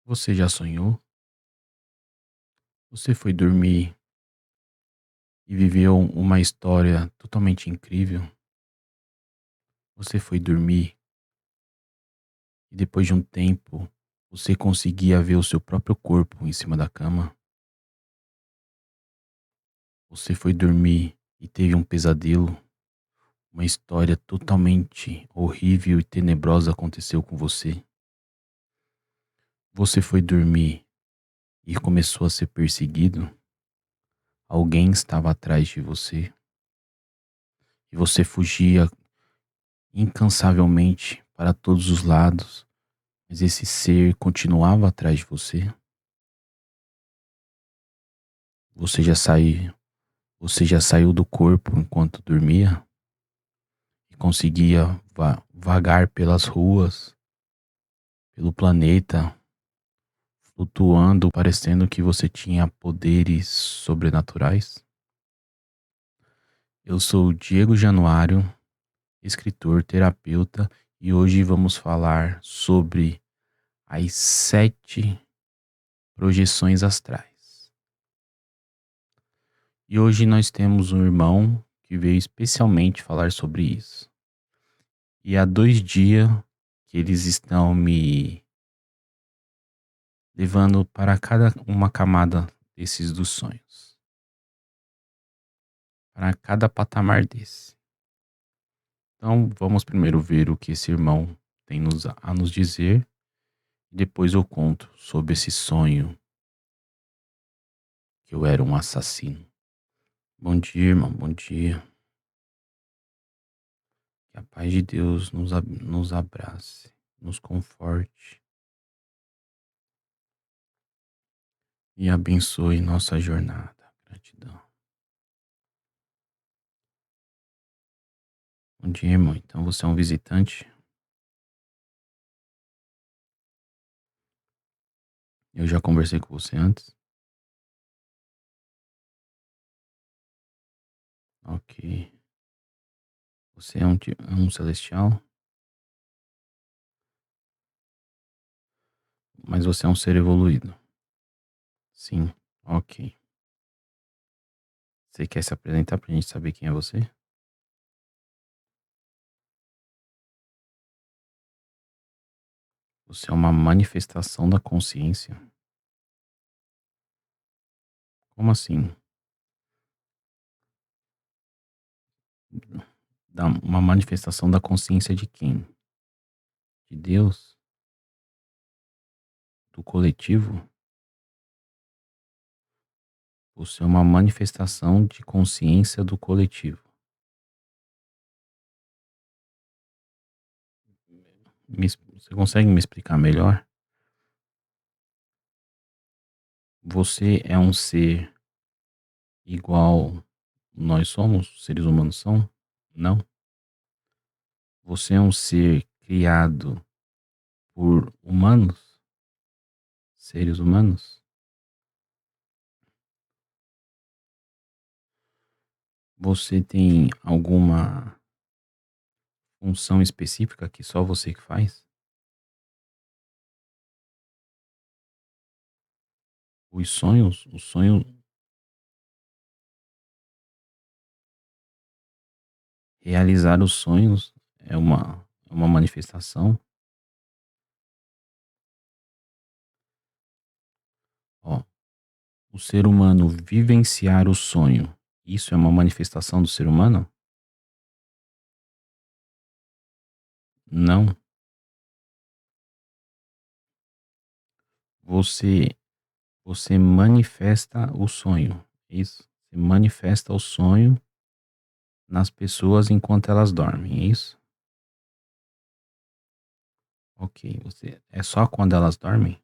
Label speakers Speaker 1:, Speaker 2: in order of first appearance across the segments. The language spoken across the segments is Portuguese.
Speaker 1: Você já sonhou? Você foi dormir e viveu uma história totalmente incrível? Você foi dormir e depois de um tempo você conseguia ver o seu próprio corpo em cima da cama? Você foi dormir e teve um pesadelo? Uma história totalmente horrível e tenebrosa aconteceu com você? Você foi dormir e começou a ser perseguido? Alguém estava atrás de você e você fugia incansavelmente para todos os lados, mas esse ser continuava atrás de você? Você já saiu, você já saiu do corpo enquanto dormia e conseguia vagar pelas ruas, pelo planeta, flutuando, parecendo que você tinha poderes sobrenaturais? Eu sou o Diego Januário, escritor, terapeuta, e hoje vamos falar sobre as 7 projeções astrais. E hoje nós temos um irmão que veio especialmente falar sobre isso. E há 2 dias que eles estão me levando para cada uma camada desses dos sonhos, para cada patamar desse. Então vamos primeiro ver o que esse irmão tem a nos dizer, e depois eu conto sobre esse sonho que eu era um assassino. Bom dia, irmão, bom dia. Que a paz de Deus nos abrace, nos conforte e abençoe nossa jornada. Gratidão. Bom dia, irmão. Então você é um visitante? Eu já conversei com você antes? Ok. Você é um celestial? Mas você é um ser evoluído? Sim. Ok. Você quer se apresentar pra gente saber quem é você? Você é uma manifestação da consciência? Como assim? Uma manifestação da consciência de quem? De Deus? Do coletivo? Você é uma manifestação de consciência do coletivo. Você consegue me explicar melhor? Você é um ser igual nós somos, seres humanos são? Não. Você é um ser criado por humanos, seres humanos? Você tem alguma função específica que só você que faz? Os sonhos, realizar os sonhos é uma manifestação. Ó, o ser humano vivenciar o sonho, isso é uma manifestação do ser humano? Não. Você Você manifesta o sonho, é isso? Você manifesta o sonho nas pessoas enquanto elas dormem, é isso? Ok, é só quando elas dormem?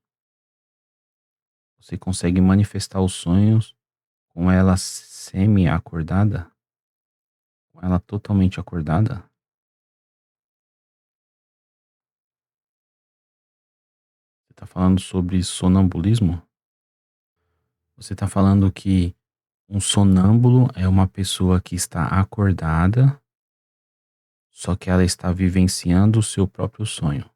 Speaker 1: Você consegue manifestar os sonhos com ela semi-acordada? Com ela totalmente acordada? Você está falando sobre sonambulismo? Você está falando que um sonâmbulo é uma pessoa que está acordada, só que ela está vivenciando o seu próprio sonho.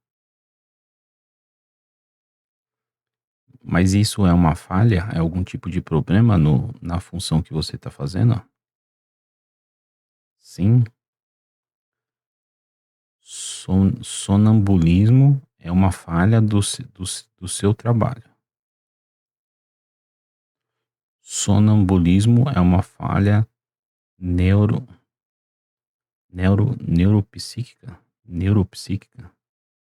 Speaker 1: Mas isso é uma falha? É algum tipo de problema no na função que você está fazendo? Sim, sonambulismo é uma falha do seu trabalho. Sonambulismo é uma falha neuro neuropsíquica? Neuropsíquica?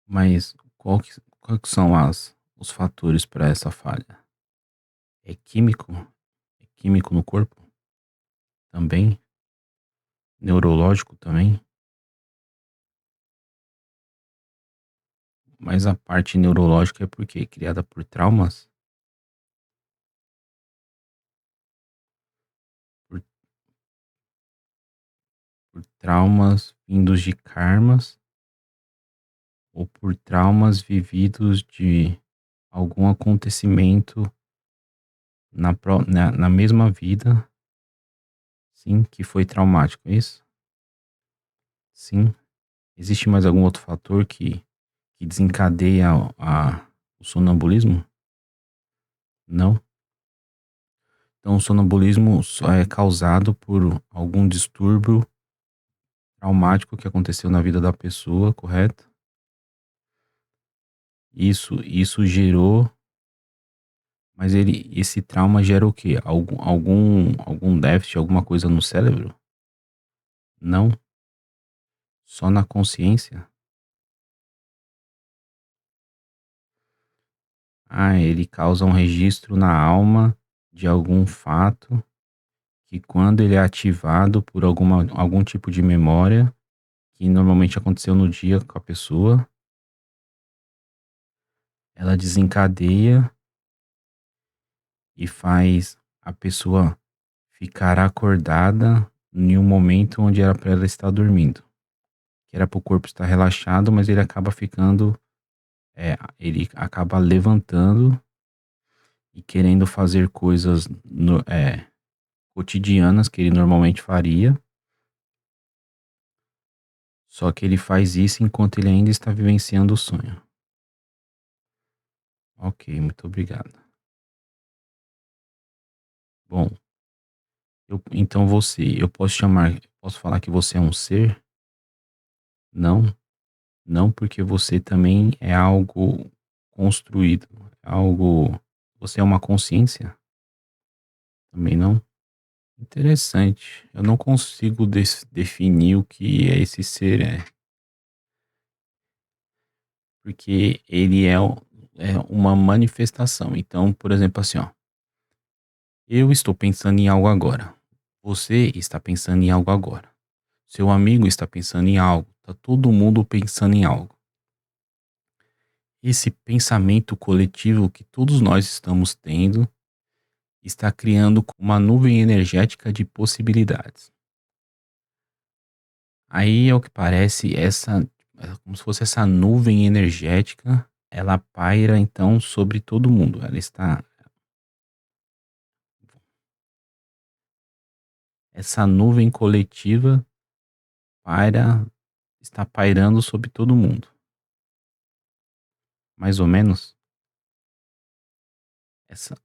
Speaker 1: Mas qual que são as os fatores para essa falha? É químico? É químico no corpo? Também? Neurológico também? Mas a parte neurológica é por quê? Criada por traumas? Por por traumas vindos de karmas ou por traumas vividos de algum acontecimento na mesma vida, sim, que foi traumático, é isso? Sim. Existe mais algum outro fator que desencadeia o sonambulismo? Não? Então o sonambulismo só é causado por algum distúrbio traumático que aconteceu na vida da pessoa, correto? Isso gerou, mas esse trauma gera o quê? Algum déficit, alguma coisa no cérebro? Não? Só na consciência? Ah, ele causa um registro na alma de algum fato que quando ele é ativado por algum tipo de memória, que normalmente aconteceu no dia com a pessoa, ela desencadeia e faz a pessoa ficar acordada em um momento onde era para ela estar dormindo. Que era para o corpo estar relaxado, mas ele acaba ficando, ele acaba levantando e querendo fazer coisas cotidianas que ele normalmente faria, só que ele faz isso enquanto ele ainda está vivenciando o sonho. Ok, muito obrigado. Bom, então eu posso falar que você é um ser? Não, não porque você também é algo construído, você é uma consciência? Também não? Interessante. Eu não consigo definir o que é esse ser, porque ele é uma manifestação. Então, por exemplo, assim, ó, eu estou pensando em algo agora. Você está pensando em algo agora. Seu amigo está pensando em algo. Tá todo mundo pensando em algo. Esse pensamento coletivo que todos nós estamos tendo está criando uma nuvem energética de possibilidades. Aí, ao que parece, é como se fosse essa nuvem energética, ela paira então sobre todo mundo. Essa nuvem coletiva paira, está pairando sobre todo mundo. Mais ou menos, essa,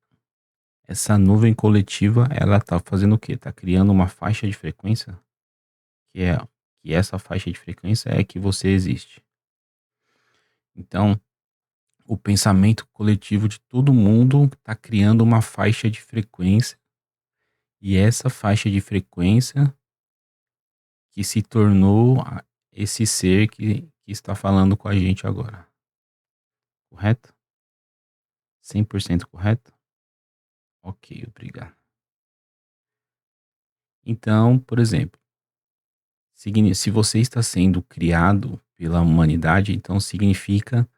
Speaker 1: essa nuvem coletiva, ela tá fazendo o quê? Tá criando uma faixa de frequência, que é que essa faixa de frequência é que você existe. Então, o pensamento coletivo de todo mundo está criando uma faixa de frequência, e essa faixa de frequência que se tornou esse ser que está falando com a gente agora. Correto? 100% correto? Ok, obrigado. Então, por exemplo, se você está sendo criado pela humanidade, então significa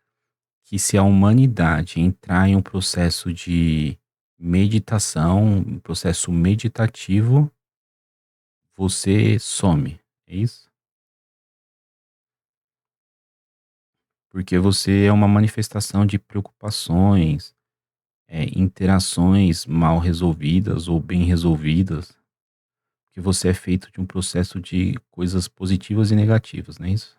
Speaker 1: que se a humanidade entrar em um processo de meditação, um processo meditativo, você some, é isso? Porque você é uma manifestação de preocupações, interações mal resolvidas ou bem resolvidas, que você é feito de um processo de coisas positivas e negativas, não é isso?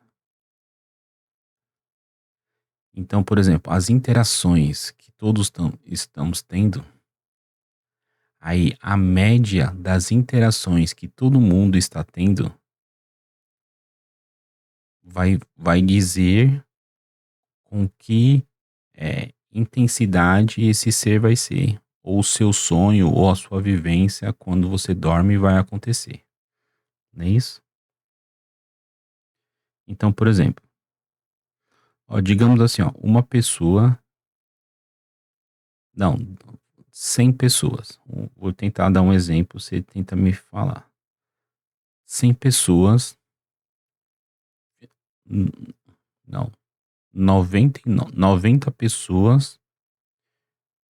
Speaker 1: Então, por exemplo, as interações que todos estamos tendo, aí a média das interações que todo mundo está tendo vai dizer com que intensidade esse ser vai ser, ou o seu sonho, ou a sua vivência quando você dorme vai acontecer, não é isso? Então, por exemplo, ó, digamos assim, ó, uma pessoa, não, 100 pessoas. Vou tentar dar um exemplo, você tenta me falar. 100 pessoas, n- não, 90 pessoas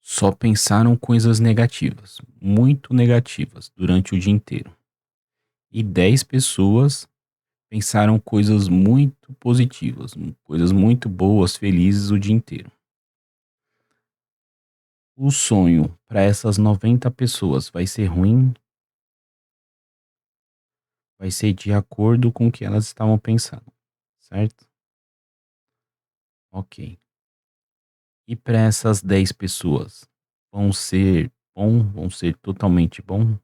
Speaker 1: só pensaram coisas negativas, muito negativas, durante o dia inteiro. E 10 pessoas pensaram coisas muito positivas, coisas muito boas, felizes o dia inteiro. O sonho para essas 90 pessoas vai ser ruim, vai ser de acordo com o que elas estavam pensando, certo? Ok. E para essas 10 pessoas, vão ser totalmente bom?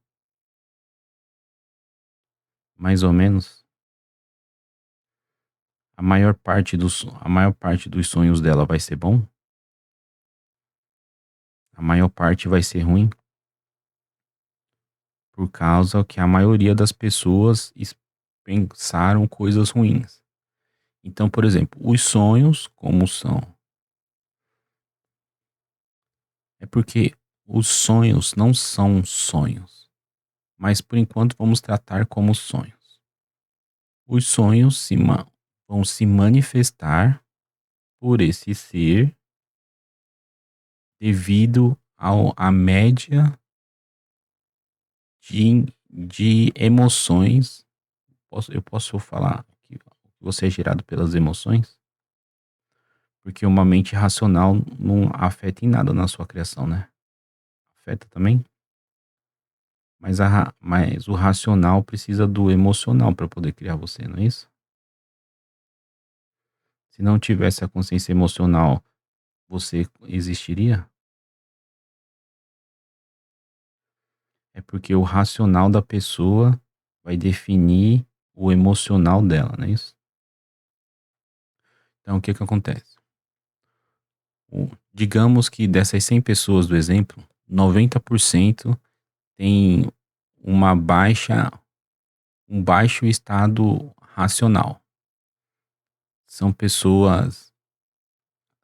Speaker 1: Mais ou menos? A maior parte dos sonhos dela vai ser bom? A maior parte vai ser ruim? Por causa que a maioria das pessoas pensaram coisas ruins. Então, por exemplo, os sonhos, como são? É porque os sonhos não são sonhos, mas por enquanto vamos tratar como sonhos. Os sonhos vão se manifestar por esse ser devido à média de emoções. Eu posso falar que você é gerado pelas emoções? Porque uma mente racional não afeta em nada na sua criação, né? Afeta também? Mas o racional precisa do emocional para poder criar você, não é isso? Se não tivesse a consciência emocional, você existiria? É porque o racional da pessoa vai definir o emocional dela, não é isso? Então, o que que acontece? Digamos que dessas 100 pessoas do exemplo, 90% tem uma baixa, um baixo estado racional. São pessoas,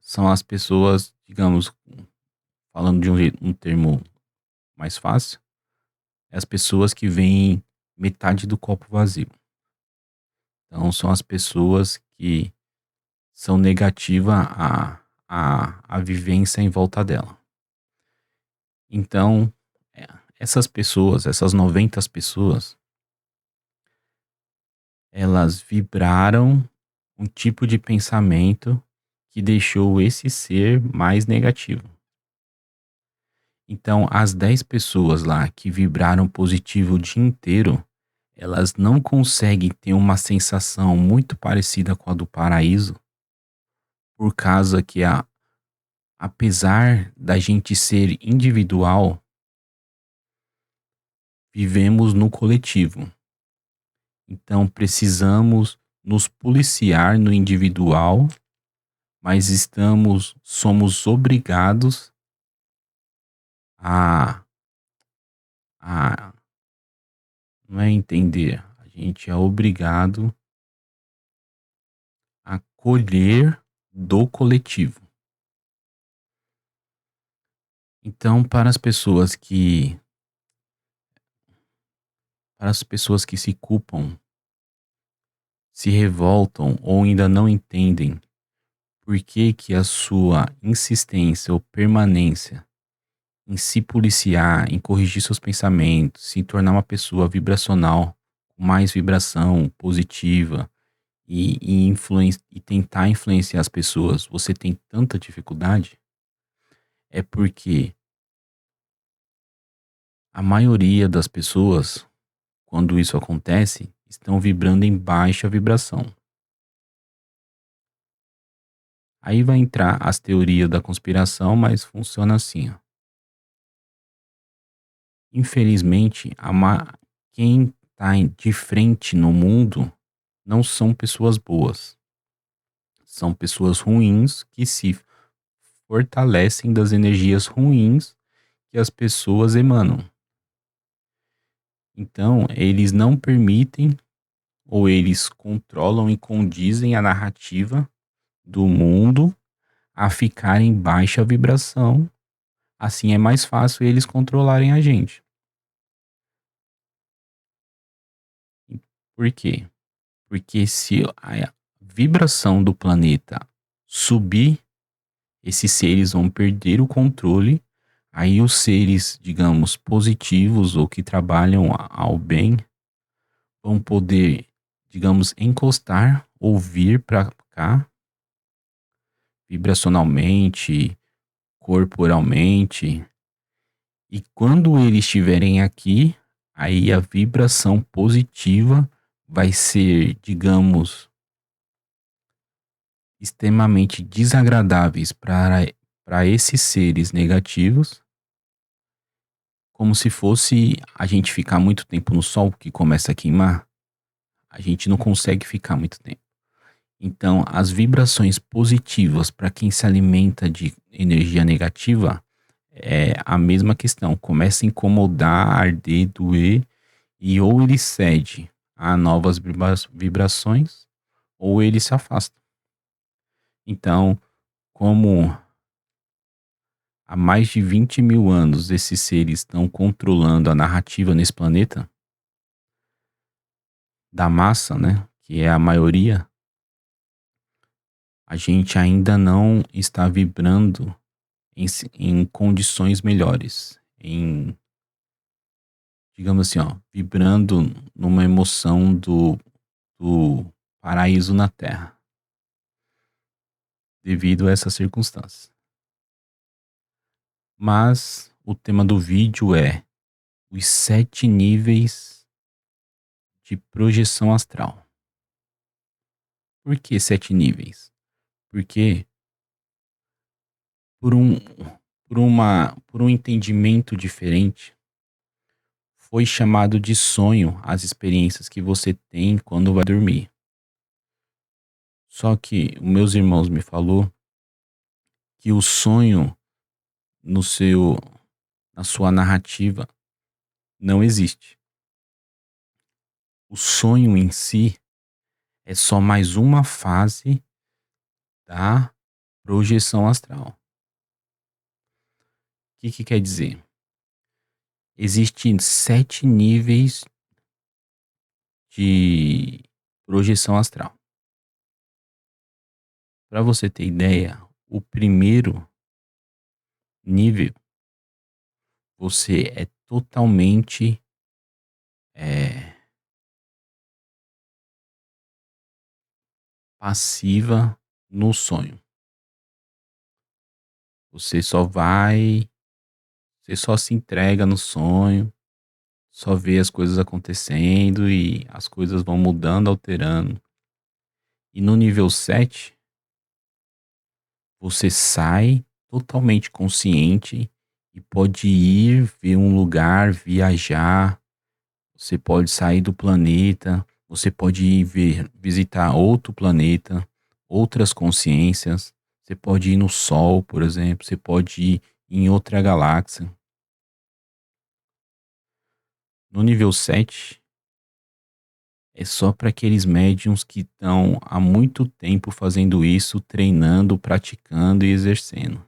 Speaker 1: são as pessoas, digamos, falando de um termo mais fácil, é as pessoas que veem metade do copo vazio. Então, são as pessoas que são negativas à vivência em volta dela. Então, é, essas pessoas, essas 90 pessoas, elas vibraram um tipo de pensamento que deixou esse ser mais negativo. Então, as 10 pessoas lá que vibraram positivo o dia inteiro, elas não conseguem ter uma sensação muito parecida com a do paraíso, por causa que apesar da gente ser individual, vivemos no coletivo. Então, precisamos nos policiar no individual, mas somos obrigados a, a não é entender, a gente é obrigado a colher do coletivo. Então, para as pessoas que se culpam, se revoltam ou ainda não entendem por que que a sua insistência ou permanência em se policiar, em corrigir seus pensamentos, se tornar uma pessoa vibracional, com mais vibração positiva e tentar influenciar as pessoas, você tem tanta dificuldade, é porque a maioria das pessoas, quando isso acontece, estão vibrando em baixa vibração. Aí vai entrar as teorias da conspiração, mas funciona assim, ó. Infelizmente, quem está de frente no mundo não são pessoas boas. São pessoas ruins que se fortalecem das energias ruins que as pessoas emanam. Então, eles não permitem ou eles controlam e condizem a narrativa do mundo a ficar em baixa vibração. Assim é mais fácil eles controlarem a gente. Por quê? Porque se a vibração do planeta subir, esses seres vão perder o controle. Aí os seres, digamos, positivos ou que trabalham ao bem vão poder, digamos, encostar ou vir para cá vibracionalmente, corporalmente. E quando eles estiverem aqui, aí a vibração positiva vai ser, digamos, extremamente desagradáveis para esses seres negativos, como se fosse a gente ficar muito tempo no sol que começa a queimar. A gente não consegue ficar muito tempo. Então, as vibrações positivas para quem se alimenta de energia negativa é a mesma questão. Começa a incomodar, arder, doer, e ou ele cede a novas vibrações, ou ele se afasta. Então, como há mais de 20 mil anos esses seres estão controlando a narrativa nesse planeta, da massa, né, que é a maioria, a gente ainda não está vibrando em condições melhores, digamos assim, ó, vibrando numa emoção do paraíso na Terra, devido a essas circunstâncias. Mas o tema do vídeo é os 7 níveis de projeção astral. Por que 7 níveis? Porque por um, por um entendimento diferente, foi chamado de sonho as experiências que você tem quando vai dormir. Só que os meus irmãos me falou que o sonho no seu na sua narrativa não existe. O sonho em si é só mais uma fase da projeção astral. O que quer dizer? Existem 7 níveis de projeção astral. Para você ter ideia, o primeiro nível você é totalmente é, passiva no sonho. Você só vai, você só se entrega no sonho, só vê as coisas acontecendo e as coisas vão mudando, alterando. E no nível 7 você sai totalmente consciente e pode ir ver um lugar, viajar. Você pode sair do planeta, você pode ir visitar outro planeta, outras consciências. Você pode ir no Sol, por exemplo, você pode ir em outra galáxia. No nível 7 é só para aqueles médiums que estão há muito tempo fazendo isso, treinando, praticando e exercendo.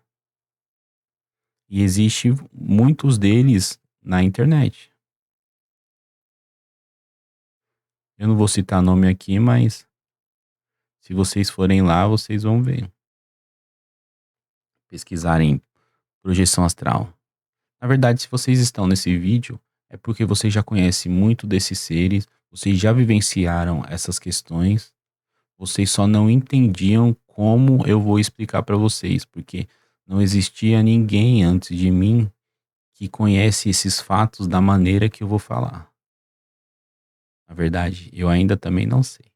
Speaker 1: E existe muitos deles na internet. Eu não vou citar nome aqui, mas se vocês forem lá, vocês vão ver. Pesquisarem projeção astral. Na verdade, se vocês estão nesse vídeo, é porque vocês já conhecem muito desses seres, vocês já vivenciaram essas questões, vocês só não entendiam como eu vou explicar para vocês, porque não existia ninguém antes de mim que conhece esses fatos da maneira que eu vou falar. Na verdade, eu ainda também não sei.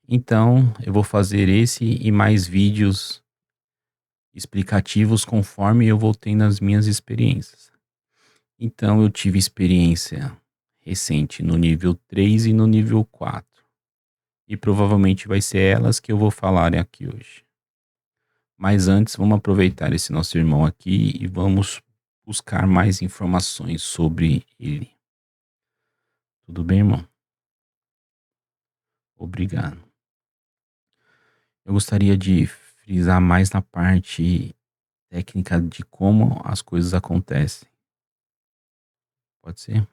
Speaker 1: Então, eu vou fazer esse e mais vídeos explicativos conforme eu vou tendo as minhas experiências. Então, eu tive experiência recente no nível 3 e no nível 4. E provavelmente vai ser elas que eu vou falar aqui hoje. Mas antes, vamos aproveitar esse nosso irmão aqui e vamos buscar mais informações sobre ele. Tudo bem, irmão? Obrigado. Eu gostaria de frisar mais na parte técnica de como as coisas acontecem. Pode ser?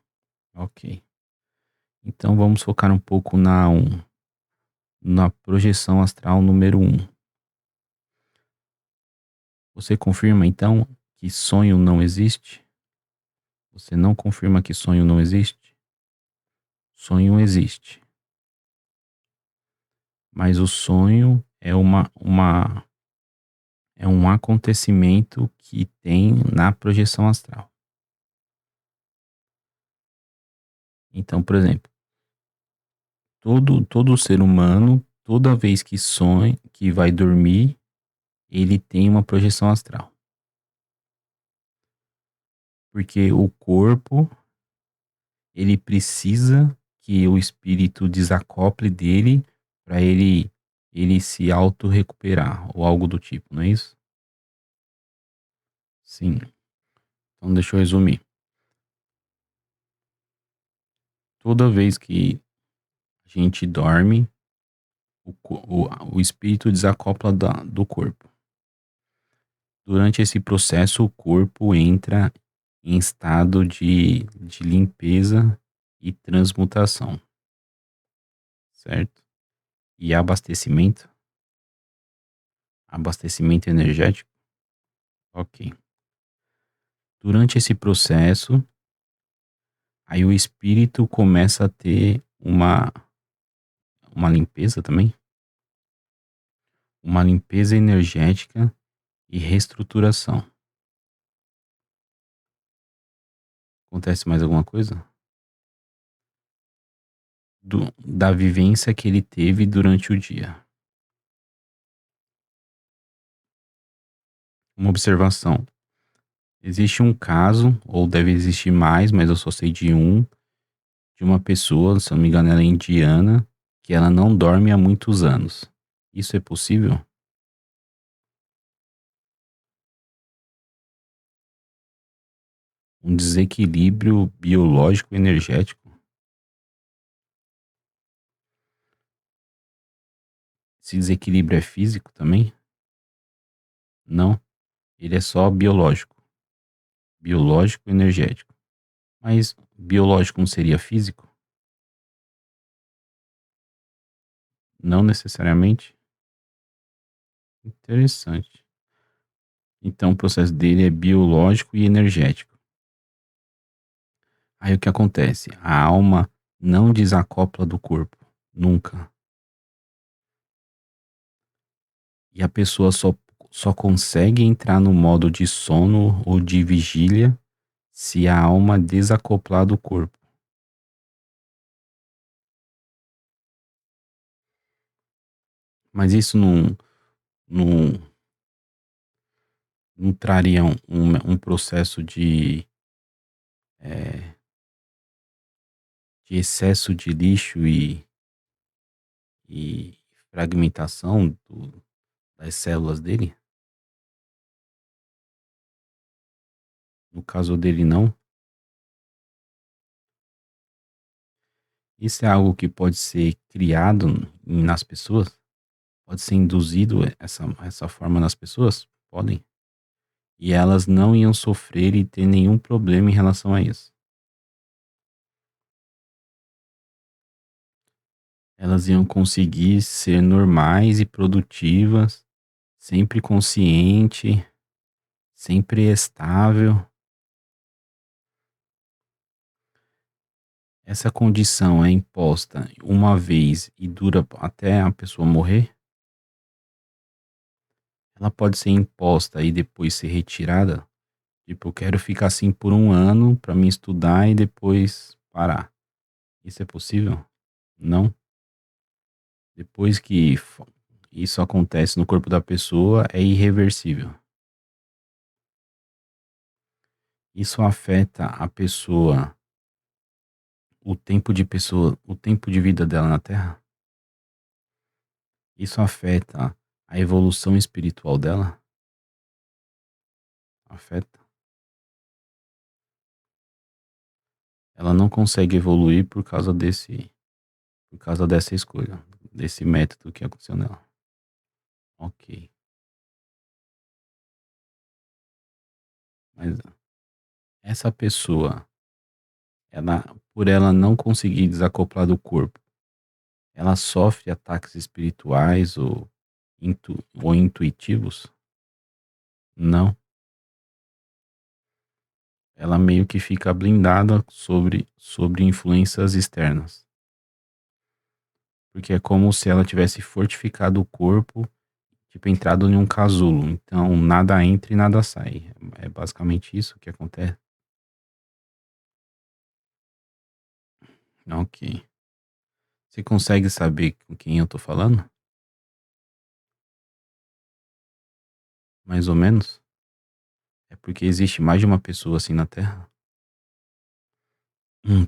Speaker 1: Ok. Então vamos focar um pouco na projeção astral número um. Você confirma então que sonho não existe? Você não confirma que sonho não existe? Sonho existe. Mas o sonho é é um acontecimento que tem na projeção astral. Então, por exemplo, todo ser humano, toda vez que sonha, que vai dormir, ele tem uma projeção astral. Porque o corpo, ele precisa que o espírito desacople dele para ele se auto-recuperar, ou algo do tipo, não é isso? Sim. Então deixa eu resumir. Toda vez que a gente dorme, o espírito desacopla do corpo. Durante esse processo, o corpo entra em estado de limpeza e transmutação, certo? E abastecimento energético, ok. Durante esse processo, aí o espírito começa a ter uma limpeza também, uma limpeza energética e reestruturação. Acontece mais alguma coisa? Da vivência que ele teve durante o dia. Uma observação. Existe um caso, ou deve existir mais, mas eu só sei de um, de uma pessoa, se eu não me engano, ela é indiana, que ela não dorme há muitos anos. Isso é possível? Um desequilíbrio biológico energético? Esse desequilíbrio é físico também? Não, ele é só biológico. Biológico energético. Mas biológico não seria físico? Não necessariamente? Interessante. Então o processo dele é biológico e energético. Aí o que acontece? A alma não desacopla do corpo. Nunca. E a pessoa só consegue entrar no modo de sono ou de vigília se a alma desacoplar do corpo. Mas isso não, não traria um processo eh, de excesso de lixo e fragmentação das células dele? No caso dele, não. Isso é algo que pode ser criado nas pessoas? Pode ser induzido essa forma nas pessoas? Podem. E elas não iam sofrer e ter nenhum problema em relação a isso. Elas iam conseguir ser normais e produtivas, sempre consciente, sempre estável. Essa condição é imposta uma vez e dura até a pessoa morrer? Ela pode ser imposta e depois ser retirada? Tipo, eu quero ficar assim por um ano para me estudar e depois parar. Isso é possível? Não? Depois que isso acontece no corpo da pessoa, é irreversível. Isso afeta a pessoa, o tempo de vida dela na Terra? Isso afeta a evolução espiritual dela? Afeta. Ela não consegue evoluir por causa dessa escolha, desse método que aconteceu nela. Ok. Mas essa pessoa, por ela não conseguir desacoplar do corpo, ela sofre ataques espirituais ou intuitivos? Não. Ela meio que fica blindada sobre influências externas. Porque é como se ela tivesse fortificado o corpo, tipo, entrado em um casulo. Então, nada entra e nada sai. É basicamente isso que acontece. Ok. Você consegue saber com quem eu tô falando? Mais ou menos? É porque existe mais de uma pessoa assim na Terra?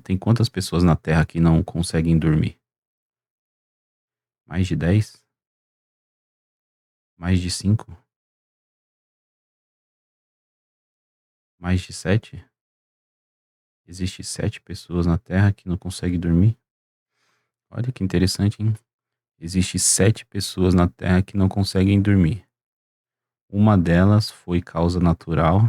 Speaker 1: Tem quantas pessoas na Terra que não conseguem dormir? Mais de 10? Mais de 5? Mais de 7? Existe 7 pessoas na Terra que não conseguem dormir? Olha que interessante, hein? Existe 7 pessoas na Terra que não conseguem dormir. Uma delas foi causa natural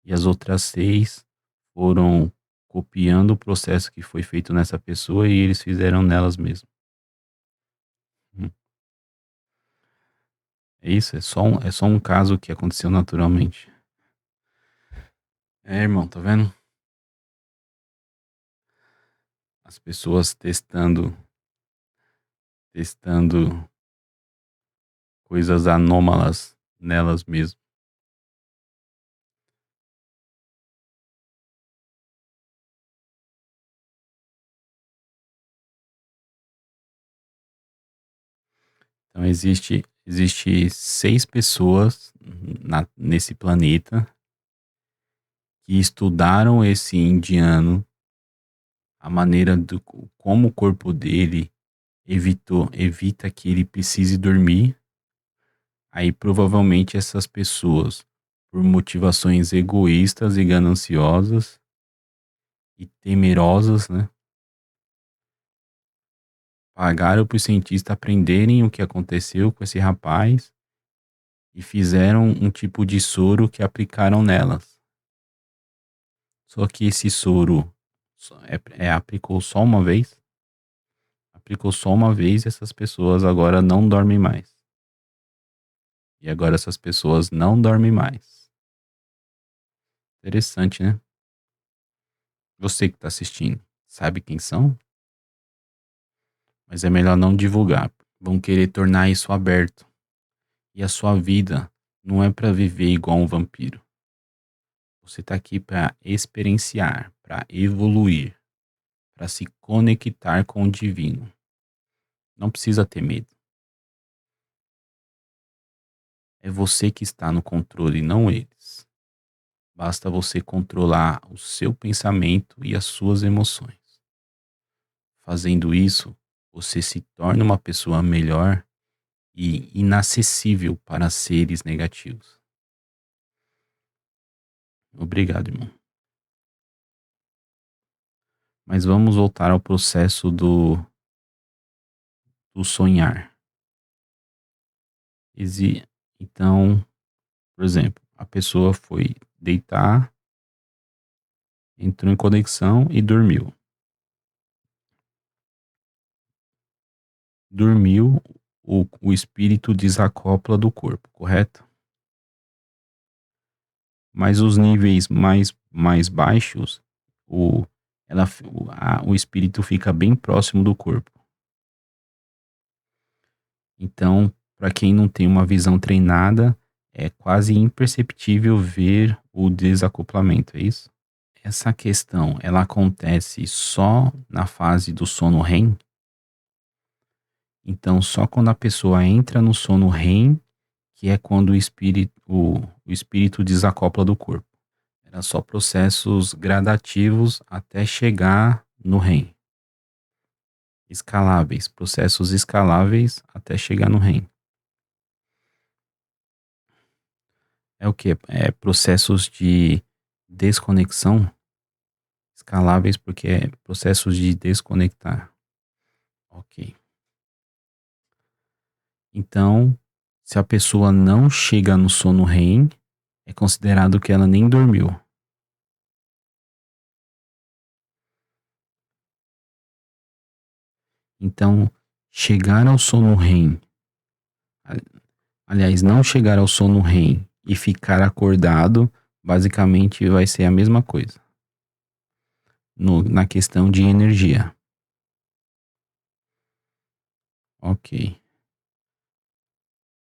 Speaker 1: e as outras 6 foram copiando o processo que foi feito nessa pessoa e eles fizeram nelas mesmas. Hum, É isso, é só um caso que aconteceu naturalmente. É, irmão, tá vendo? As pessoas testando coisas anômalas nelas mesmas. Então existe 6 pessoas nesse planeta que estudaram esse indiano, a maneira do como o corpo dele evita que ele precise dormir. Aí provavelmente essas pessoas, por motivações egoístas e gananciosas e temerosas, né, pagaram para os cientistas aprenderem o que aconteceu com esse rapaz e fizeram um tipo de soro que aplicaram nelas. Só que esse soro aplicou só uma vez. Aplicou só uma vez e essas pessoas agora não dormem mais. E agora essas pessoas não dormem mais. Interessante, né? Você que está assistindo, sabe quem são? Mas é melhor não divulgar. Vão querer tornar isso aberto. E a sua vida não é para viver igual um vampiro. Você está aqui para experienciar, para evoluir, para se conectar com o divino. Não precisa ter medo. É você que está no controle, não eles. Basta você controlar o seu pensamento e as suas emoções. Fazendo isso, você se torna uma pessoa melhor e inacessível para seres negativos. Obrigado, irmão. Mas vamos voltar ao processo do sonhar. Então, por exemplo, a pessoa foi deitar, entrou em conexão e dormiu. Dormiu, o espírito desacopla do corpo, correto? Mas os níveis mais baixos, o, o espírito fica bem próximo do corpo. Então, para quem não tem uma visão treinada, é quase imperceptível ver o desacoplamento, é isso? Essa questão, ela acontece só na fase do sono REM? Então, só quando a pessoa entra no sono REM, que é quando o espírito desacopla do corpo. Era só processos gradativos até chegar no REM. Escaláveis, processos escaláveis até chegar no REM. É o quê? É processos de desconexão escaláveis porque é processos de desconectar. Ok. Então, se a pessoa não chega no sono REM, é considerado que ela nem dormiu. Então, chegar ao sono REM, aliás, não chegar ao sono REM e ficar acordado, basicamente vai ser a mesma coisa. Na questão de energia. Ok.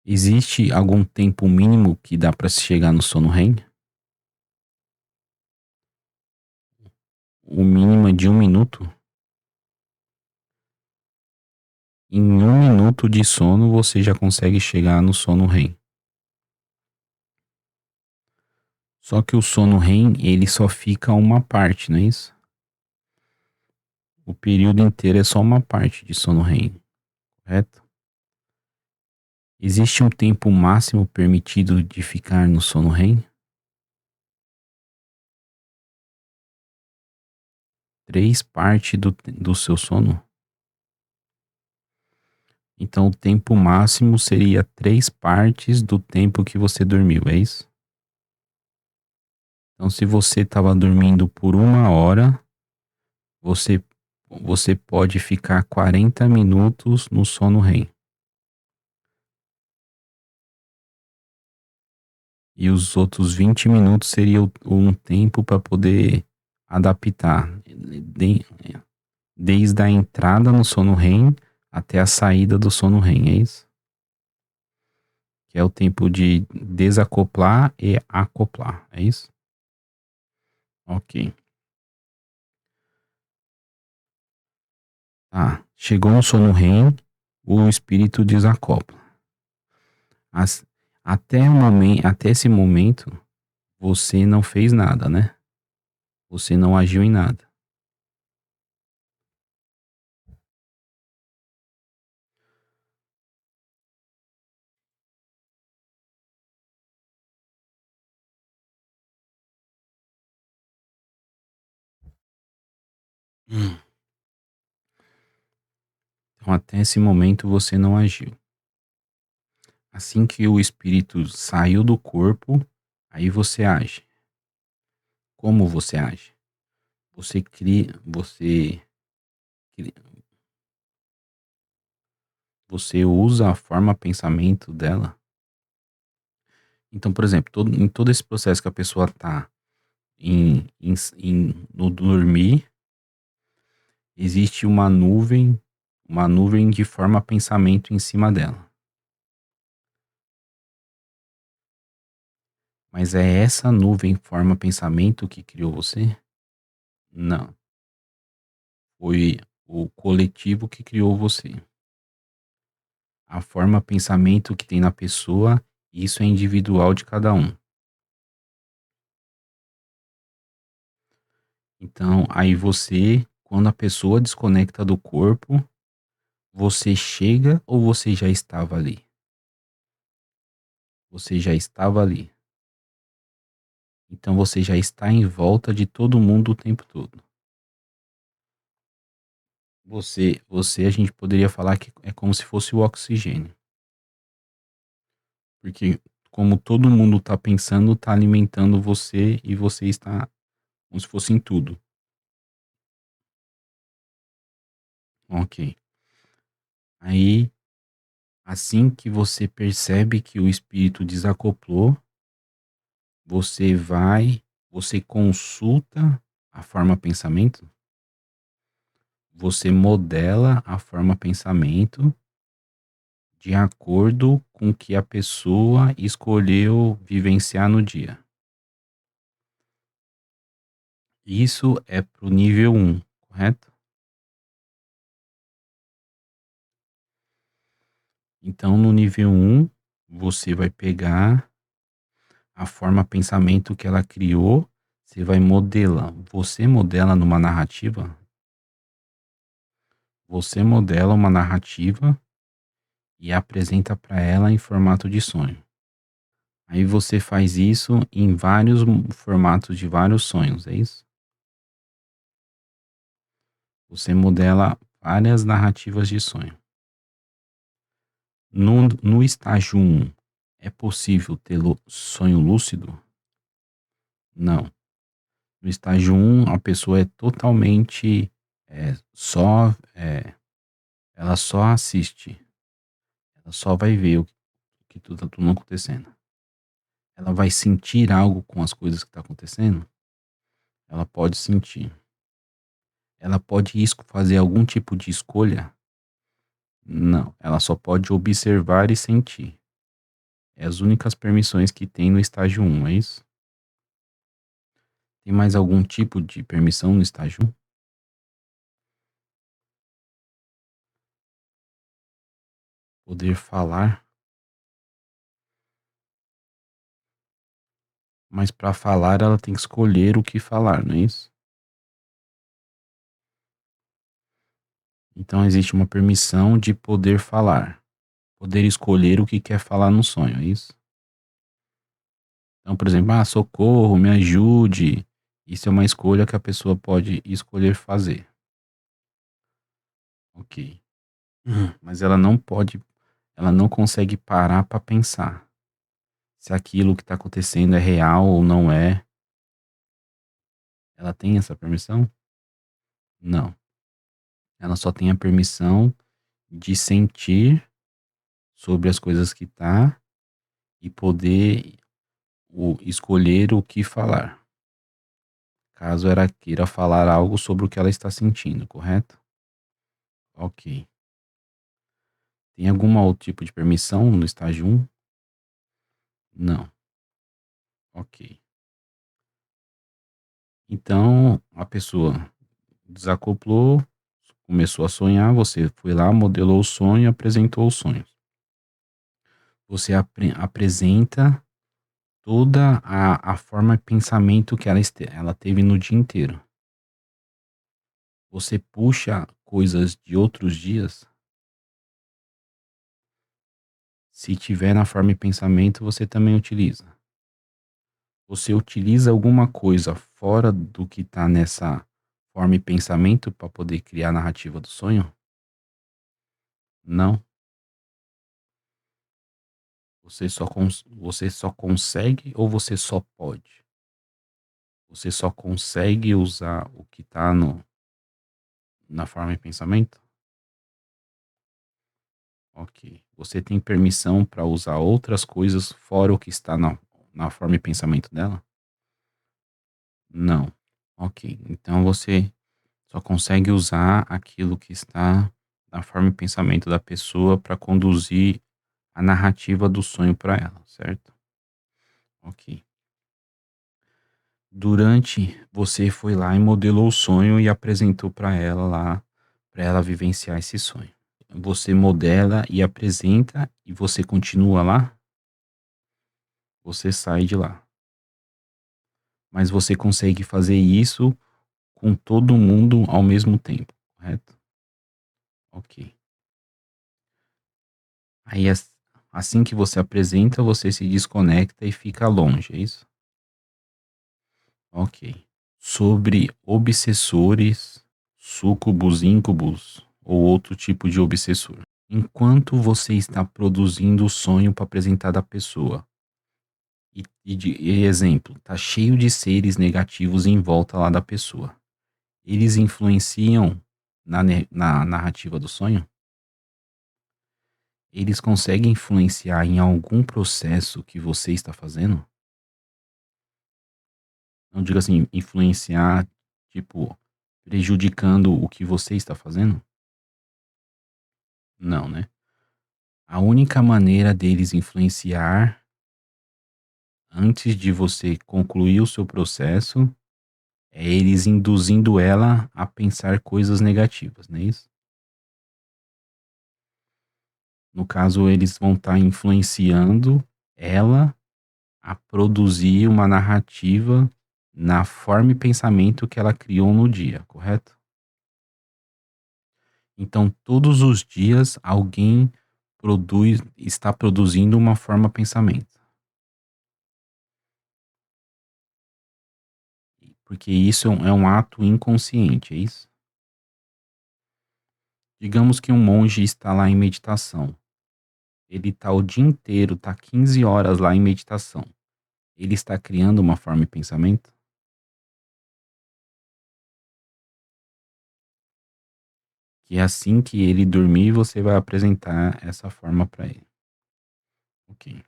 Speaker 1: Existe algum tempo mínimo que dá para se chegar no sono REM? O mínimo é de 1 minuto? Em 1 minuto de sono você já consegue chegar no sono REM. Só que o sono REM, ele só fica uma parte, não é isso? O período inteiro é só uma parte de sono REM, correto? Existe um tempo máximo permitido de ficar no sono REM? 3 partes do seu sono? Então o tempo máximo seria 3 partes do tempo que você dormiu, é isso? Então se você estava dormindo por 1 hora, você, você pode ficar 40 minutos no sono REM. E os outros 20 minutos seria um tempo para poder adaptar desde a entrada no sono REM até a saída do sono REM, é isso? Que é o tempo de desacoplar e acoplar, é isso? Ok. Tá. Chegou no sono REM, o espírito desacopla. As- até esse momento, você não fez nada, né? Você não agiu em nada. Hum. Então, até esse momento, você não agiu. Assim que o espírito saiu do corpo, aí você age. Como você age? Você cria, cri- você usa a forma pensamento dela. Então, por exemplo, em todo esse processo que a pessoa tá no dormir, existe uma nuvem de forma pensamento em cima dela. Mas é essa nuvem forma pensamento que criou você? Não. Foi o coletivo que criou você. A forma pensamento que tem na pessoa, isso é individual de cada um. Então, aí você, quando a pessoa desconecta do corpo, você chega ou você já estava ali? Você já estava ali. Então você já está em volta de todo mundo o tempo todo. A gente poderia falar que é como se fosse o oxigênio. Porque como todo mundo está pensando, está alimentando você e você está como se fosse em tudo. Ok. Aí, assim que você percebe que o espírito desacoplou, você vai, você consulta a forma pensamento, você modela a forma pensamento de acordo com o que a pessoa escolheu vivenciar no dia. Isso é para o nível 1, correto? Então, no nível um, você vai pegar a forma pensamento que ela criou, você vai modelar. Você modela numa narrativa, você modela uma narrativa e apresenta para ela em formato de sonho. Aí você faz isso em vários formatos de vários sonhos, é isso? Você modela várias narrativas de sonho. No estágio um, é possível ter sonho lúcido? Não. No estágio um, a pessoa é totalmente ela só assiste, ela só vai ver o que tudo acontecendo. Ela vai sentir algo com as coisas que está acontecendo? Ela pode sentir. Ela pode fazer algum tipo de escolha? Não, ela só pode observar e sentir. É as únicas permissões que tem no estágio um, é isso? Tem mais algum tipo de permissão no estágio um? Poder falar, mas para falar ela tem que escolher o que falar, não é isso? Então existe uma permissão de poder falar, poder escolher o que quer falar no sonho, é isso? Então, por exemplo, socorro, me ajude. Isso é uma escolha que a pessoa pode escolher fazer. Ok. Mas ela não consegue parar para pensar se aquilo que está acontecendo é real ou não é. Ela tem essa permissão? Não. Ela só tem a permissão de sentir sobre as coisas que tá e poder escolher o que falar. Caso ela queira falar algo sobre o que ela está sentindo, correto? Ok. Tem algum outro tipo de permissão no estágio um? Não. Ok. Então, a pessoa desacoplou, começou a sonhar, você foi lá, modelou o sonho, apresentou o sonho. Você apresenta toda a forma de pensamento que ela teve no dia inteiro. Você puxa coisas de outros dias. Se tiver na forma de pensamento, você também utiliza. Você utiliza alguma coisa fora do que está nessa forma de pensamento para poder criar a narrativa do sonho? Não. Você só consegue ou você só pode? Você só consegue usar o que está na forma de pensamento? Ok. Você tem permissão para usar outras coisas fora o que está na forma de pensamento dela? Não. Ok. Então você só consegue usar aquilo que está na forma de pensamento da pessoa para conduzir a narrativa do sonho para ela, certo? Ok. Durante, você foi lá e modelou o sonho e apresentou para ela lá, para ela vivenciar esse sonho. Você modela e apresenta e você continua lá, você sai de lá. Mas você consegue fazer isso com todo mundo ao mesmo tempo, correto? Ok. Aí assim que você apresenta, você se desconecta e fica longe, é isso? Ok. Sobre obsessores, súcubos, íncubos ou outro tipo de obsessor. Enquanto você está produzindo o sonho para apresentar da pessoa, e exemplo, tá cheio de seres negativos em volta lá da pessoa. Eles influenciam na narrativa do sonho? Eles conseguem influenciar em algum processo que você está fazendo? Não digo assim, influenciar, tipo, prejudicando o que você está fazendo? Não, né? A única maneira deles influenciar antes de você concluir o seu processo é eles induzindo ela a pensar coisas negativas, não é isso? No caso, eles vão estar influenciando ela a produzir uma narrativa na forma e pensamento que ela criou no dia, correto? Então, todos os dias alguém está produzindo uma forma pensamento, porque isso é um ato inconsciente, é isso? Digamos que um monge está lá em meditação. Ele está o dia inteiro, está 15 horas lá em meditação. Ele está criando uma forma de pensamento? Que é assim que ele dormir, você vai apresentar essa forma para ele. Ok.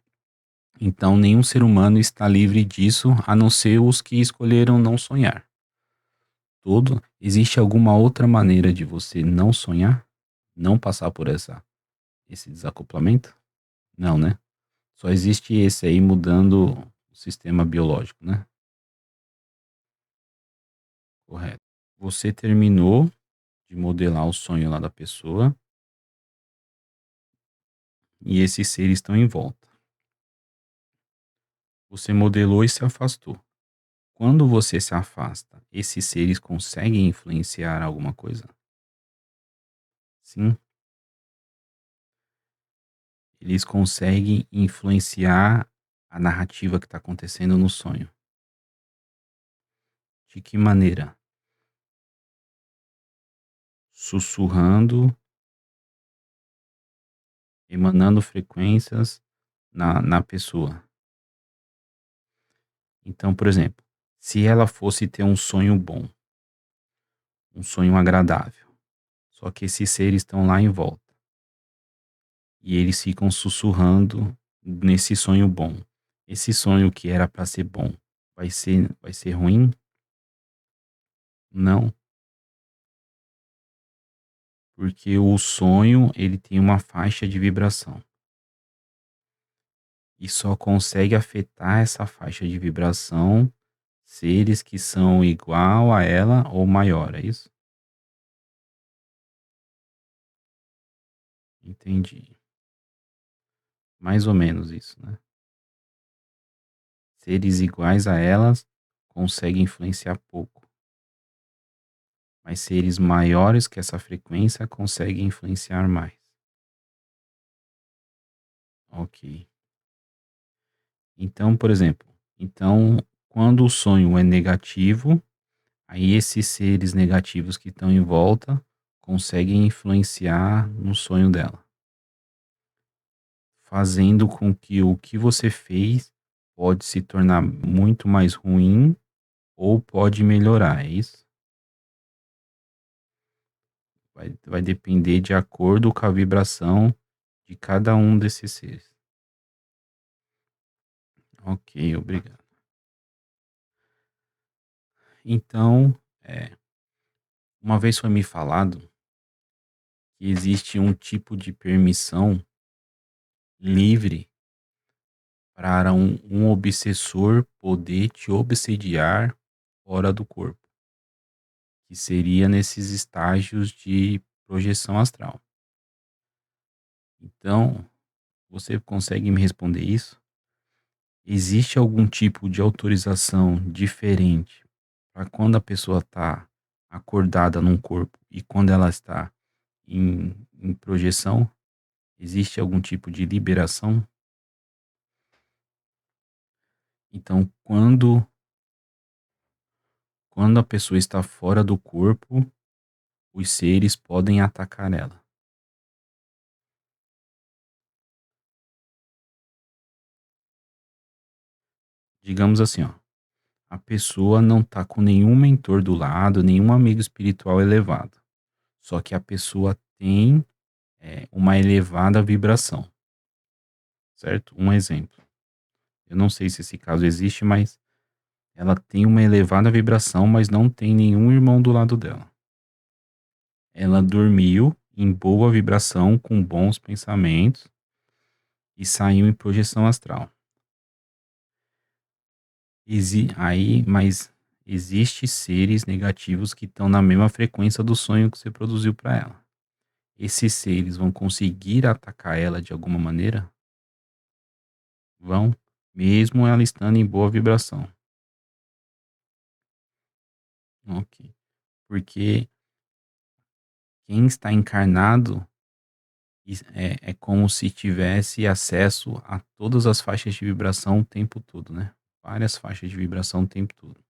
Speaker 1: Então, nenhum ser humano está livre disso, a não ser os que escolheram não sonhar. Existe alguma outra maneira de você não sonhar? Não passar por esse desacoplamento? Não, né? Só existe esse aí mudando o sistema biológico, né? Correto. Você terminou de modelar o sonho lá da pessoa e esses seres estão em volta. Você modelou e se afastou. Quando você se afasta, esses seres conseguem influenciar alguma coisa? Sim, eles conseguem influenciar a narrativa que está acontecendo no sonho. De que maneira? Sussurrando, emanando frequências na pessoa. Então, por exemplo, se ela fosse ter um sonho bom, um sonho agradável, só que esses seres estão lá em volta e eles ficam sussurrando nesse sonho bom. Esse sonho que era para ser bom vai ser ruim? Não, porque o sonho ele tem uma faixa de vibração e só consegue afetar essa faixa de vibração seres que são igual a ela ou maior, é isso? Entendi. Mais ou menos isso, né? Seres iguais a elas conseguem influenciar pouco, mas seres maiores que essa frequência conseguem influenciar mais. Ok. Então, por exemplo, quando o sonho é negativo, aí esses seres negativos que estão em volta conseguem influenciar no sonho dela, fazendo com que o que você fez pode se tornar muito mais ruim ou pode melhorar, é isso? Vai depender de acordo com a vibração de cada um desses seres. Ok, obrigado. Então, uma vez foi me falado que existe um tipo de permissão livre para um obsessor poder te obsediar fora do corpo, que seria nesses estágios de projeção astral. Então, você consegue me responder isso? Existe algum tipo de autorização diferente para quando a pessoa está acordada num corpo e quando ela está em projeção? Existe algum tipo de liberação? Então, quando a pessoa está fora do corpo, os seres podem atacar ela. Digamos assim, ó, a pessoa não está com nenhum mentor do lado, nenhum amigo espiritual elevado. Só que a pessoa tem uma elevada vibração, certo? Um exemplo. Eu não sei se esse caso existe, mas ela tem uma elevada vibração, mas não tem nenhum irmão do lado dela. Ela dormiu em boa vibração, com bons pensamentos e saiu em projeção astral. Mas existe seres negativos que estão na mesma frequência do sonho que você produziu para ela. esses seres vão conseguir atacar ela de alguma maneira? Vão, mesmo ela estando em boa vibração. Ok. Porque quem está encarnado é como se tivesse acesso a todas as faixas de vibração o tempo todo, né? Várias faixas de vibração o tempo todo.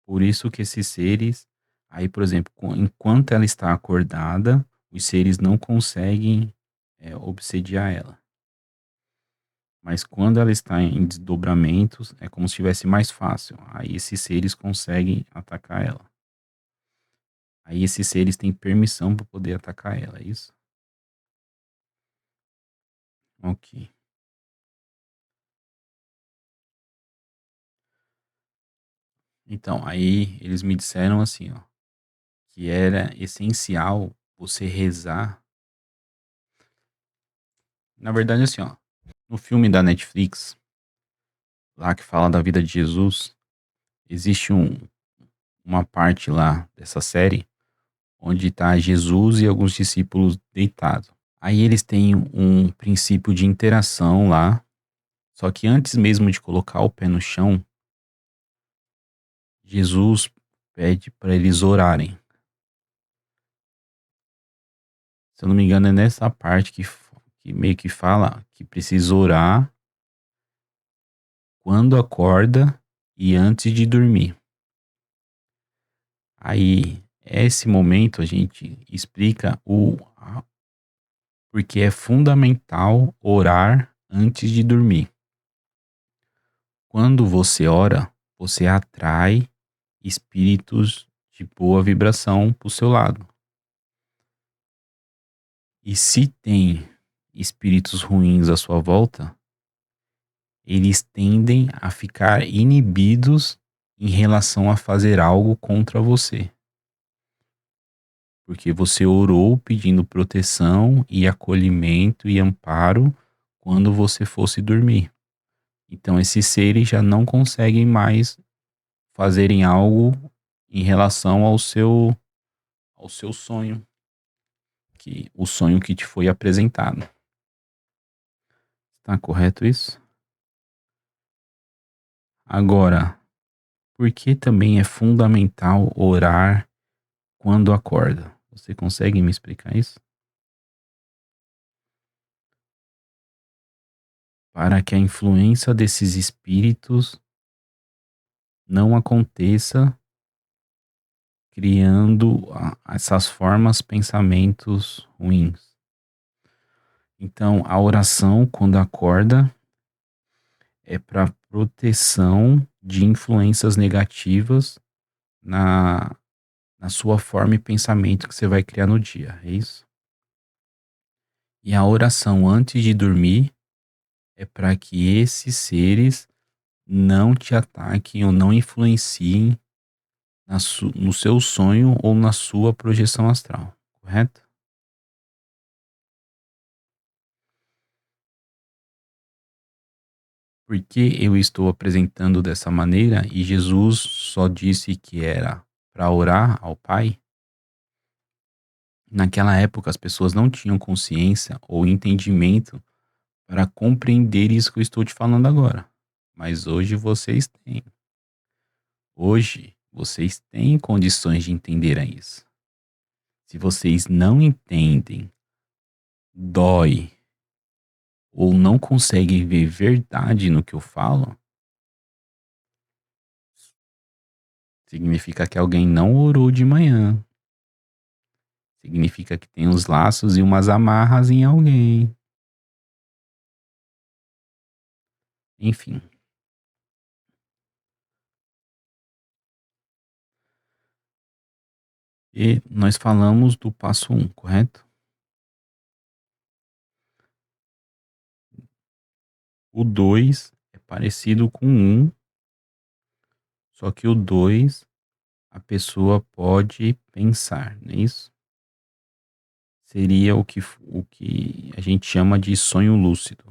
Speaker 1: Por isso que esses seres, aí, por exemplo, enquanto ela está acordada, os seres não conseguem obsediar ela. Mas quando ela está em desdobramentos, é como se estivesse mais fácil. Aí esses seres conseguem atacar ela. Aí esses seres têm permissão para poder atacar ela, é isso? Ok. Então, aí eles me disseram assim, ó, que era essencial você rezar. Na verdade, assim, ó, no filme da Netflix, lá que fala da vida de Jesus, existe uma parte lá dessa série onde tá Jesus e alguns discípulos deitados. Aí eles têm um princípio de interação lá, só que antes mesmo de colocar o pé no chão, Jesus pede para eles orarem. Se eu não me engano, é nessa parte que meio que fala que precisa orar quando acorda e antes de dormir. Aí, esse momento a gente explica porque é fundamental orar antes de dormir. Quando você ora, você atrai espíritos de boa vibração para o seu lado. E se tem espíritos ruins à sua volta, eles tendem a ficar inibidos em relação a fazer algo contra você. Porque você orou pedindo proteção e acolhimento e amparo quando você fosse dormir. Então esses seres já não conseguem mais fazerem algo em relação ao seu sonho, que o sonho que te foi apresentado. Está correto isso? Agora, por que também é fundamental orar quando acorda? Você consegue me explicar isso? Para que a influência desses espíritos não aconteça criando essas formas, pensamentos ruins. Então, a oração, quando acorda, é para proteção de influências negativas na, na sua forma e pensamento que você vai criar no dia, é isso? E a oração antes de dormir é para que esses seres não te ataquem ou não influenciem no seu sonho ou na sua projeção astral, correto? Por que eu estou apresentando dessa maneira e Jesus só disse que era para orar ao Pai? Naquela época as pessoas não tinham consciência ou entendimento para compreender isso que eu estou te falando agora. Mas hoje vocês têm. Hoje vocês têm condições de entender isso. Se vocês não entendem, dói ou não conseguem ver verdade no que eu falo, significa que alguém não orou de manhã. Significa que tem uns laços e umas amarras em alguém. Enfim. E nós falamos do passo um, correto? O 2 é parecido com o 1, só que o 2 a pessoa pode pensar, não é isso? Seria o que a gente chama de sonho lúcido.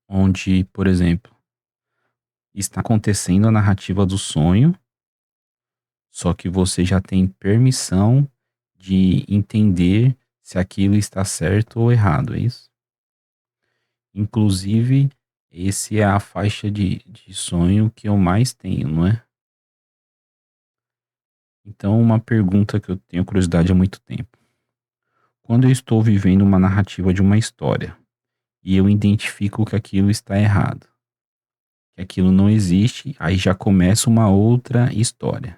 Speaker 1: Onde, por exemplo, está acontecendo a narrativa do sonho, Só que você já tem permissão de entender se aquilo está certo ou errado, é isso? Inclusive, esse é a faixa de sonho que eu mais tenho, não é? Então, uma pergunta que eu tenho curiosidade há muito tempo. Quando eu estou vivendo uma narrativa de uma história e eu identifico que aquilo está errado, que aquilo não existe, aí já começa uma outra história.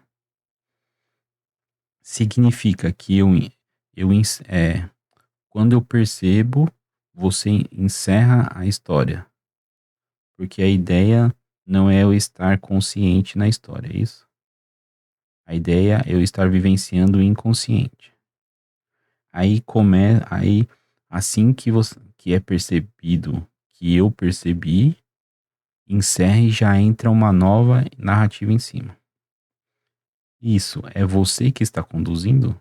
Speaker 1: Significa que quando eu percebo, você encerra a história, porque a ideia não é eu estar consciente na história, é isso? A ideia é eu estar vivenciando o inconsciente. Aí assim que você que é percebido, que eu percebi, encerra e já entra uma nova narrativa em cima. Isso é você que está conduzindo?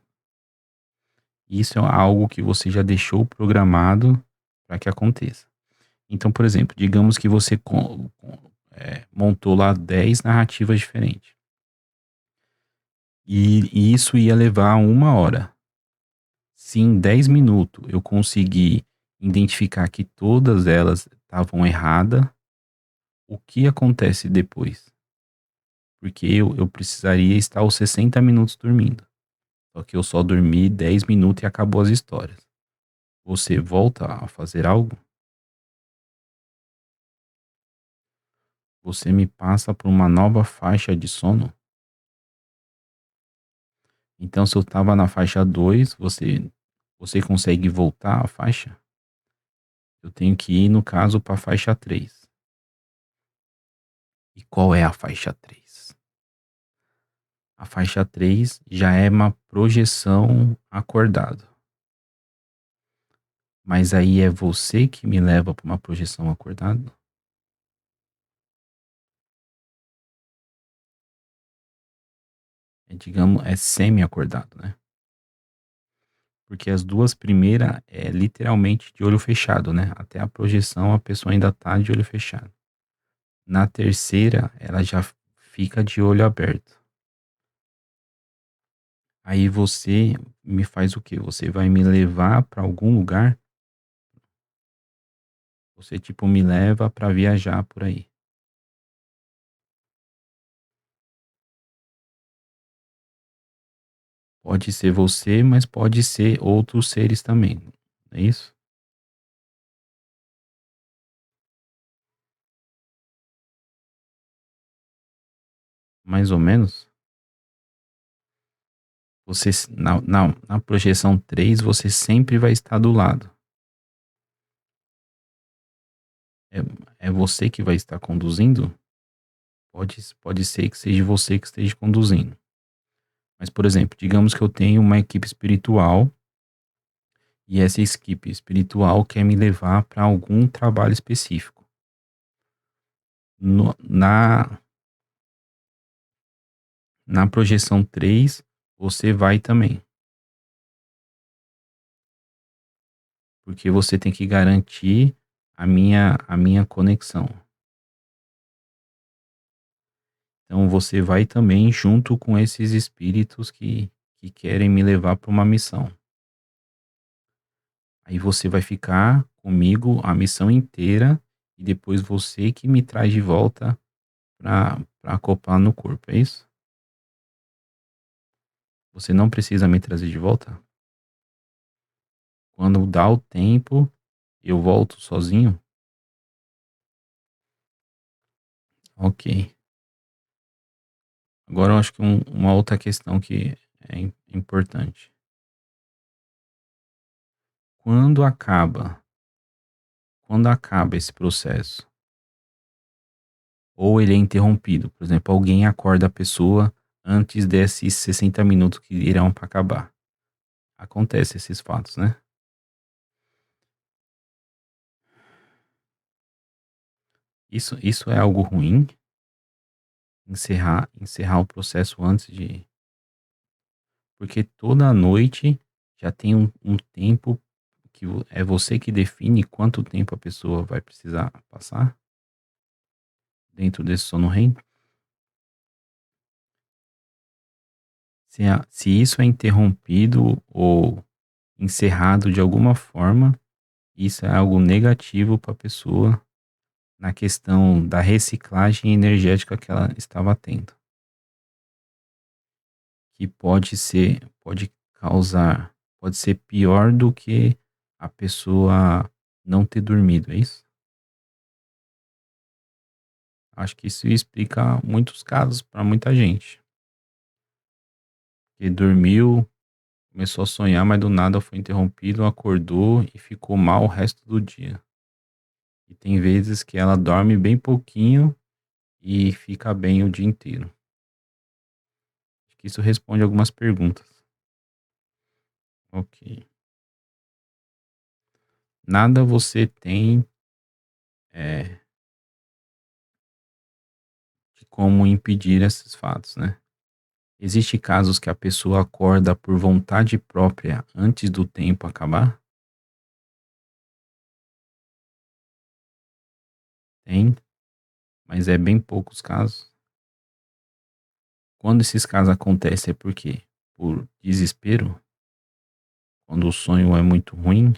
Speaker 1: Isso é algo que você já deixou programado para que aconteça. Então, por exemplo, digamos que você montou lá 10 narrativas diferentes. E isso ia levar 1 hora. Se em 10 minutos eu conseguir identificar que todas elas estavam erradas, o que acontece depois? Porque eu precisaria estar os 60 minutos dormindo. Só que eu só dormi 10 minutos e acabou as histórias. Você volta a fazer algo? Você me passa por uma nova faixa de sono? Então, se eu estava na faixa 2, você consegue voltar a faixa? Eu tenho que ir, no caso, para a faixa 3. E qual é a faixa 3? A faixa 3 já é uma projeção acordado. Mas aí é você que me leva para uma projeção acordada? Digamos, é semi-acordado, né? Porque as duas primeiras é literalmente de olho fechado, né? Até a projeção a pessoa ainda tá de olho fechado. Na terceira, ela já fica de olho aberto. Aí você me faz o quê? Você vai me levar para algum lugar? Você tipo me leva para viajar por aí. Pode ser você, mas pode ser outros seres também. É isso? Mais ou menos? Você na projeção 3 você sempre vai estar do lado. É você que vai estar conduzindo? Pode ser que seja você que esteja conduzindo. Mas, por exemplo, digamos que eu tenho uma equipe espiritual e essa equipe espiritual quer me levar para algum trabalho específico. No- na, na projeção 3 você vai também, porque você tem que garantir a minha conexão. Então você vai também junto com esses espíritos que querem me levar para uma missão. Aí você vai ficar comigo a missão inteira e depois você que me traz de volta para acoplar no corpo, é isso? Você não precisa me trazer de volta? Quando dá o tempo, eu volto sozinho? Ok. Agora eu acho que uma outra questão que é importante. Quando acaba, quando acaba esse processo, ou ele é interrompido, por exemplo, alguém acorda a pessoa antes desses 60 minutos que irão para acabar. Acontece esses fatos, né? Isso é algo ruim? Encerrar o processo antes de. Porque toda noite já tem um tempo que é você que define quanto tempo a pessoa vai precisar passar dentro desse sono REM. Se isso é interrompido ou encerrado de alguma forma, isso é algo negativo para a pessoa na questão da reciclagem energética que ela estava tendo, que pode causar, pode ser pior do que a pessoa não ter dormido, é isso? Acho que isso explica muitos casos para muita gente, que dormiu, começou a sonhar, mas do nada foi interrompido, acordou e ficou mal o resto do dia. E tem vezes que ela dorme bem pouquinho e fica bem o dia inteiro. Acho que isso responde algumas perguntas. Ok. Nada você tem de como impedir esses fatos, né? Existem casos que a pessoa acorda por vontade própria antes do tempo acabar? Tem, mas é bem poucos casos. Quando esses casos acontecem é por quê? Por desespero? Quando o sonho é muito ruim?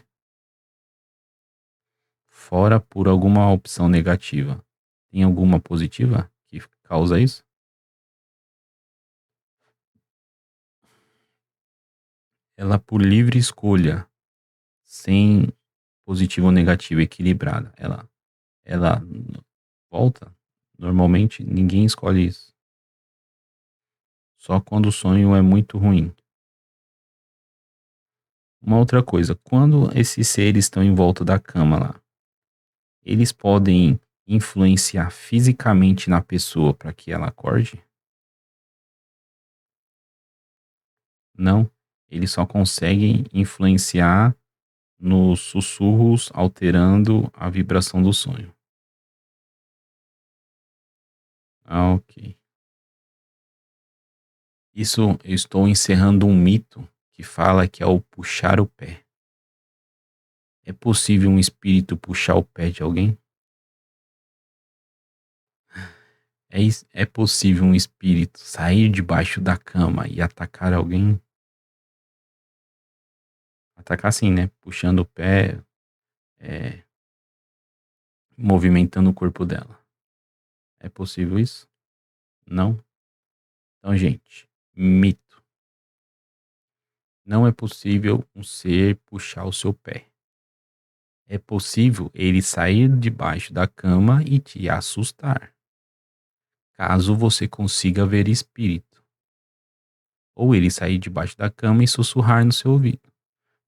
Speaker 1: Fora por alguma opção negativa. Tem alguma positiva que causa isso? Ela por livre escolha, sem positivo ou negativo, equilibrada. Ela volta. Normalmente ninguém escolhe isso. Só quando o sonho é muito ruim. Uma outra coisa, quando esses seres estão em volta da cama lá, eles podem influenciar fisicamente na pessoa para que ela acorde? Não. Eles só conseguem influenciar nos sussurros, alterando a vibração do sonho. Ah, ok. Isso eu estou encerrando um mito que fala que é o puxar o pé. É possível um espírito puxar o pé de alguém? É possível um espírito sair debaixo da cama e atacar alguém? Atacar assim, né? Puxando o pé, é, movimentando o corpo dela. É possível isso? Não? Então, gente, mito. Não é possível um ser puxar o seu pé. É possível ele sair debaixo da cama e te assustar, caso você consiga ver espírito. Ou ele sair debaixo da cama e sussurrar no seu ouvido.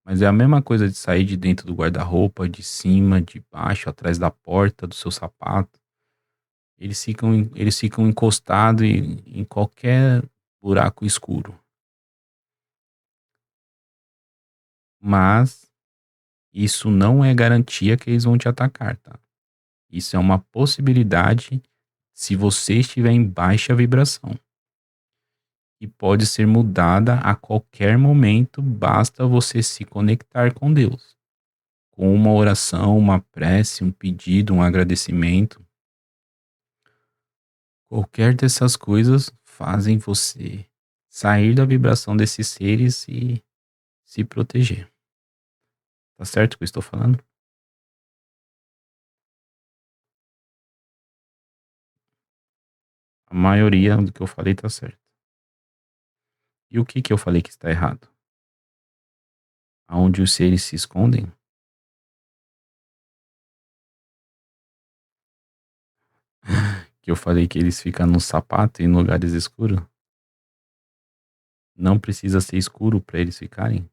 Speaker 1: Mas é a mesma coisa de sair de dentro do guarda-roupa, de cima, de baixo, atrás da porta, do seu sapato. Eles ficam encostados em qualquer buraco escuro. Mas isso não é garantia que eles vão te atacar, tá? Isso é uma possibilidade se você estiver em baixa vibração. E pode ser mudada a qualquer momento, basta você se conectar com Deus. Com uma oração, uma prece, um pedido, um agradecimento. Qualquer dessas coisas fazem você sair da vibração desses seres e se proteger. Tá certo o que eu estou falando? A maioria do que eu falei tá certo. E o que que eu falei que está errado? Aonde os seres se escondem? Que eu falei que eles ficam no sapato em lugares escuros? Não precisa ser escuro para eles ficarem?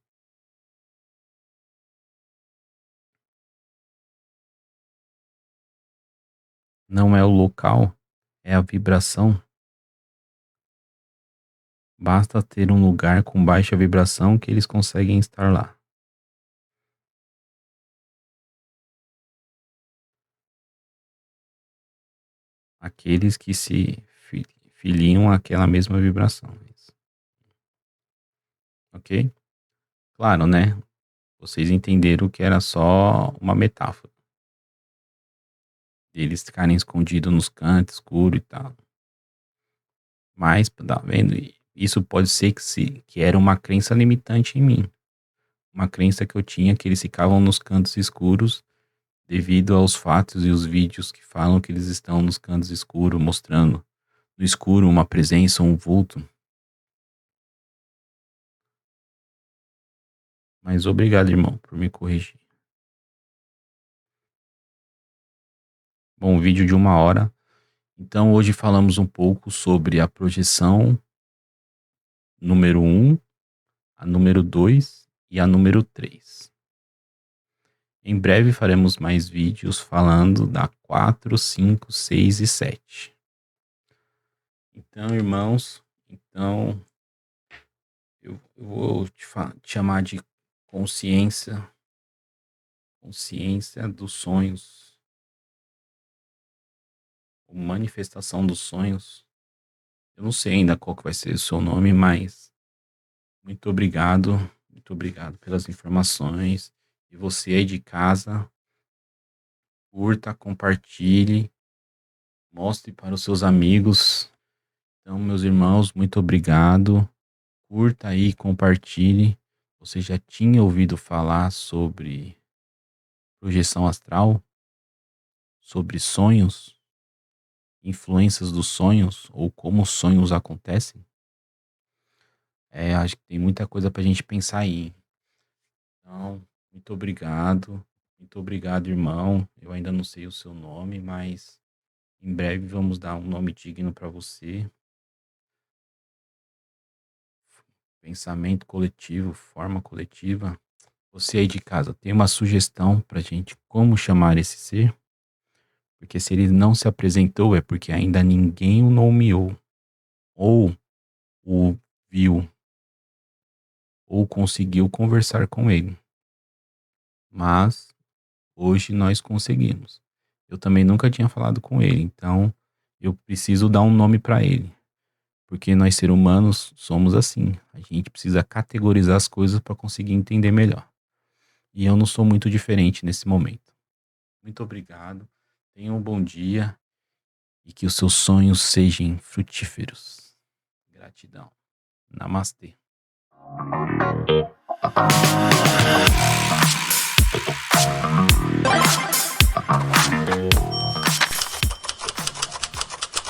Speaker 1: Não é o local, é a vibração. Basta ter um lugar com baixa vibração que eles conseguem estar lá. Aqueles que se filiam àquela mesma vibração. Ok? Claro, né? Vocês entenderam que era só uma metáfora. Eles ficarem escondidos nos cantos, escuro e tal. Mas, tá vendo? isso pode ser que era uma crença limitante em mim, uma crença que eu tinha que eles ficavam nos cantos escuros devido aos fatos e os vídeos que falam que eles estão nos cantos escuros, mostrando no escuro uma presença, um vulto. Mas obrigado, irmão, por me corrigir. Bom, um vídeo de 1 hora. Então, hoje falamos um pouco sobre a projeção número 1, a número 2 e a número 3. Em breve faremos mais vídeos falando da 4, 5, 6 e 7. Então, irmãos, eu vou te chamar de consciência, consciência dos sonhos, ou manifestação dos sonhos. Eu não sei ainda qual que vai ser o seu nome, mas muito obrigado pelas informações. E você aí de casa, curta, compartilhe, mostre para os seus amigos. Então, meus irmãos, muito obrigado. Curta aí, compartilhe. Você já tinha ouvido falar sobre projeção astral? Sobre sonhos? Influências dos sonhos? Ou como os sonhos acontecem? Acho que tem muita coisa pra gente pensar aí. Então, muito obrigado. Muito obrigado, irmão. Eu ainda não sei o seu nome, mas em breve vamos dar um nome digno para você. Pensamento coletivo, forma coletiva. Você aí de casa, tem uma sugestão pra gente como chamar esse ser? Porque se ele não se apresentou é porque ainda ninguém o nomeou, ou o viu, ou conseguiu conversar com ele. Mas hoje nós conseguimos. Eu também nunca tinha falado com ele, então eu preciso dar um nome para ele. Porque nós seres humanos somos assim. A gente precisa categorizar as coisas para conseguir entender melhor. E eu não sou muito diferente nesse momento. Muito obrigado. Tenha um bom dia e que os seus sonhos sejam frutíferos. Gratidão. Namastê.